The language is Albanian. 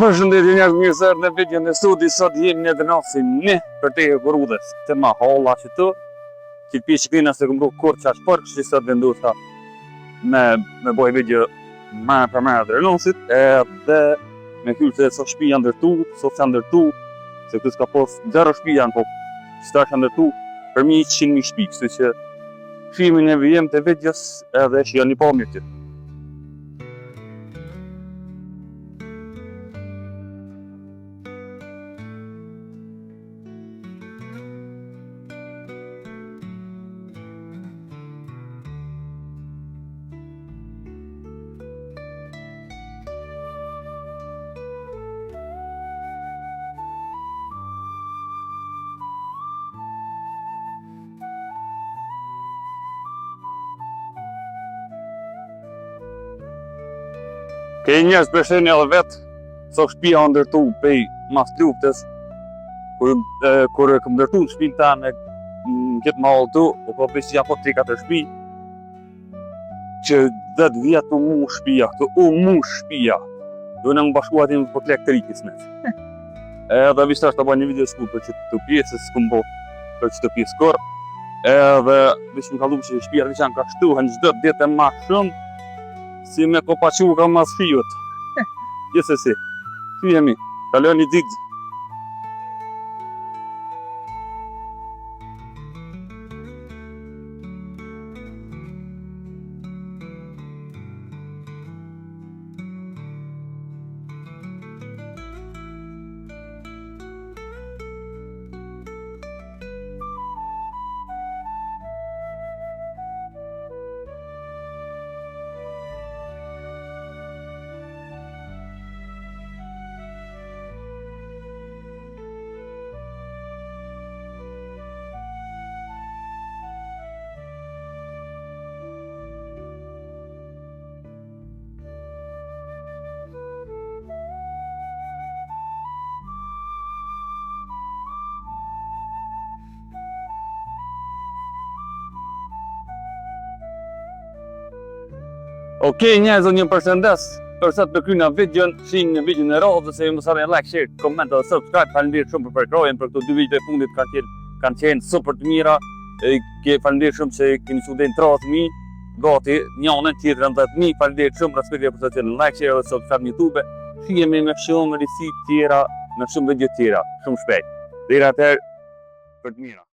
Përshëndetje njerëz, mirë se erdhët në videon e studi. Sot jemi në Dënosin për te Gorudhës, të ma holla që tu. Që pishkina se këmru kur qash për, që sot vendosa me boj video ma për ma të Dënosit, edhe me kyllë se so shpija ndërtu, so që ndërtu, se këtë s'ka pos 0 shpija në po, që ta që ndërtu për 100.000 shpi, kështu që shimin e vijem të videos edhe që janë një po mirë që. Ke njerëz përsheni edhe vetë, so shpia ndërtu pej mas luftës, kur këm ndërtu në shpinë ta në këtë mahol tu, po pësi janë po 3-4 shpi, që 10 vjetë u mu shpia, do në më bashku atin për klek të rikis nësë. Edhe vishtë është të bëj një video s'ku për që të pjesë, s'kum bo për që të pjesë kor, edhe vishtë më kallu që shpia vishtë janë ka shtuhen gjdo djetë e ma shumë, si me ko pachu ka mas fiut. Jese si, fi jemi, kalon një ditë. Okej, njerëz, një përshëndes, për sot për kryna videon, shihin në videon e radhës, se ju mos harroni like, share, comment dhe subscribe. Faleminderit shumë për përkrojën, për këto 2 video e fundit kanë qenë super të mira. Faleminderit shumë që keni student 30.000, gati njënën tjetrën 10.000. Faleminderit shumë për të qenë like, share dhe subscribe në YouTube. Shihemi me shumë risi tjera, me shumë video tjera, shumë shpejt. Deri atëherë, për të mira.